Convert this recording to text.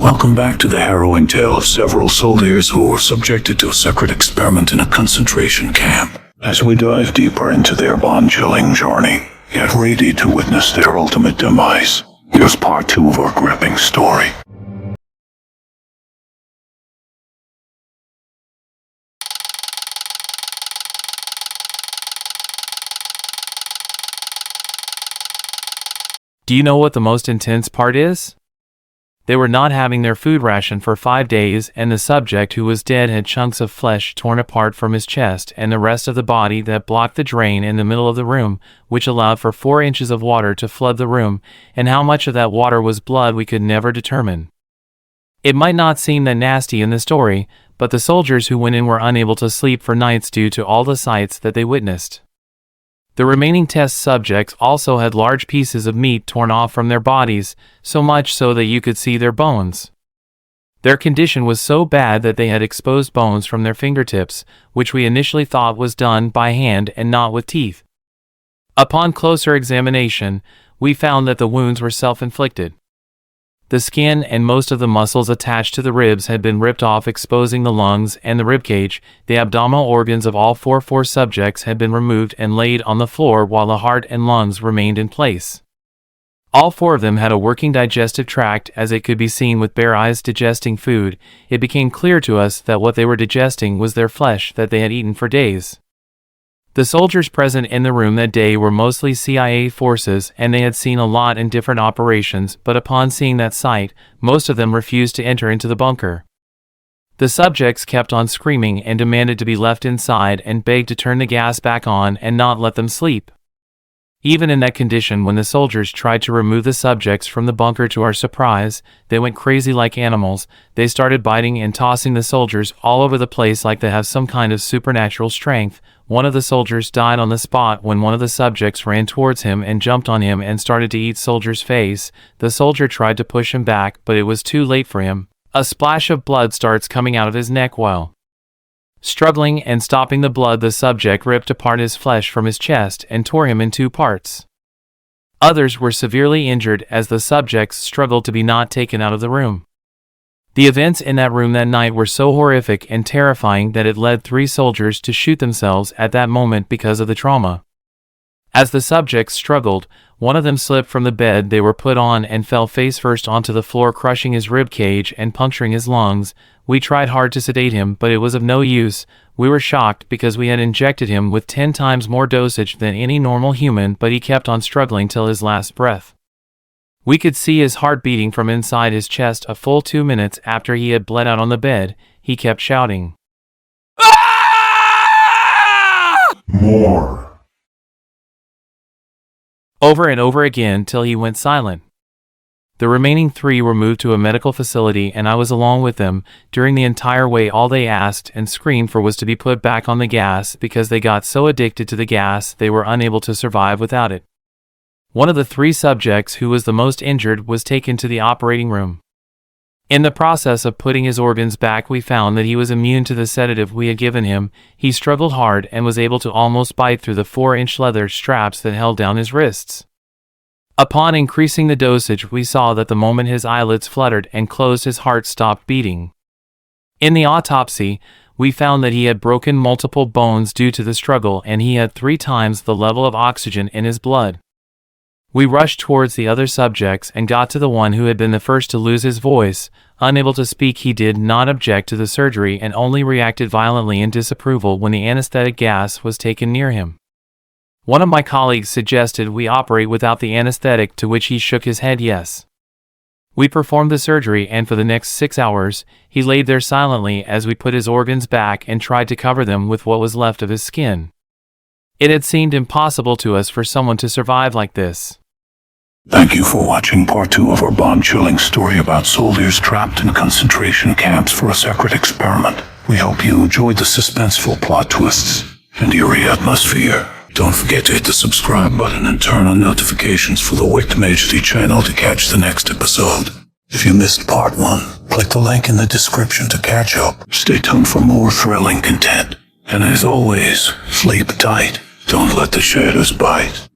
Welcome back to the harrowing tale of several soldiers who were subjected to a secret experiment in a concentration camp. As we dive deeper into their bone-chilling journey, get ready to witness their ultimate demise. Here's part 2 of our gripping story. Do you know what the most intense part is? They were not having their food ration for 5 days, and the subject who was dead had chunks of flesh torn apart from his chest and the rest of the body that blocked the drain in the middle of the room, which allowed for 4 inches of water to flood the room, and how much of that water was blood we could never determine. It might not seem that nasty in the story, but the soldiers who went in were unable to sleep for nights due to all the sights that they witnessed. The remaining test subjects also had large pieces of meat torn off from their bodies, so much so that you could see their bones. Their condition was so bad that they had exposed bones from their fingertips, which we initially thought was done by hand and not with teeth. Upon closer examination, we found that the wounds were self-inflicted. The skin and most of the muscles attached to the ribs had been ripped off, exposing the lungs and the ribcage. The abdominal organs of all four subjects had been removed and laid on the floor, while the heart and lungs remained in place. All 4 of them had a working digestive tract, as it could be seen with bare eyes digesting food. It became clear to us that what they were digesting was their flesh that they had eaten for days. The soldiers present in the room that day were mostly CIA forces, and they had seen a lot in different operations, but upon seeing that sight, most of them refused to enter into the bunker. The subjects kept on screaming and demanded to be left inside and begged to turn the gas back on and not let them sleep. Even in that condition, when the soldiers tried to remove the subjects from the bunker, to our surprise, they went crazy like animals. They started biting and tossing the soldiers all over the place like they have some kind of supernatural strength. One of the soldiers died on the spot when one of the subjects ran towards him and jumped on him and started to eat soldier's face. The soldier tried to push him back, but it was too late for him. A splash of blood starts coming out of his neck while struggling and stopping the blood. The subject ripped apart his flesh from his chest and tore him in 2 parts. Others were severely injured as the subjects struggled to be not taken out of the room. The events in that room that night were so horrific and terrifying that it led 3 soldiers to shoot themselves at that moment because of the trauma. As the subjects struggled, one of them slipped from the bed they were put on and fell face first onto the floor, crushing his rib cage and puncturing his lungs. We tried hard to sedate him, but it was of no use. We were shocked because we had injected him with 10 times more dosage than any normal human, but he kept on struggling till his last breath. We could see his heart beating from inside his chest. A full 2 minutes after he had bled out on the bed, he kept shouting, "Ah!" More. over and over again till he went silent. The remaining 3 were moved to a medical facility, and I was along with them. During the entire way, all they asked and screamed for was to be put back on the gas, because they got so addicted to the gas they were unable to survive without it. One of the 3 subjects, who was the most injured, was taken to the operating room. In the process of putting his organs back, we found that he was immune to the sedative we had given him. He struggled hard and was able to almost bite through the 4-inch leather straps that held down his wrists. Upon increasing the dosage, we saw that the moment his eyelids fluttered and closed, his heart stopped beating. In the autopsy, we found that he had broken multiple bones due to the struggle, and he had 3 times the level of oxygen in his blood. We rushed towards the other subjects and got to the one who had been the first to lose his voice. Unable to speak, he did not object to the surgery and only reacted violently in disapproval when the anesthetic gas was taken near him. One of my colleagues suggested we operate without the anesthetic, to which he shook his head yes. We performed the surgery, and for the next 6 hours, he laid there silently as we put his organs back and tried to cover them with what was left of his skin. It had seemed impossible to us for someone to survive like this. Thank you for watching part 2 of our bone-chilling story about soldiers trapped in concentration camps for a secret experiment. We hope you enjoyed the suspenseful plot twists and eerie atmosphere. Don't forget to hit the subscribe button and turn on notifications for the Wicked Majesty channel to catch the next episode. If you missed part 1, click the link in the description to catch up. Stay tuned for more thrilling content. And as always, sleep tight. Don't let the shadows bite.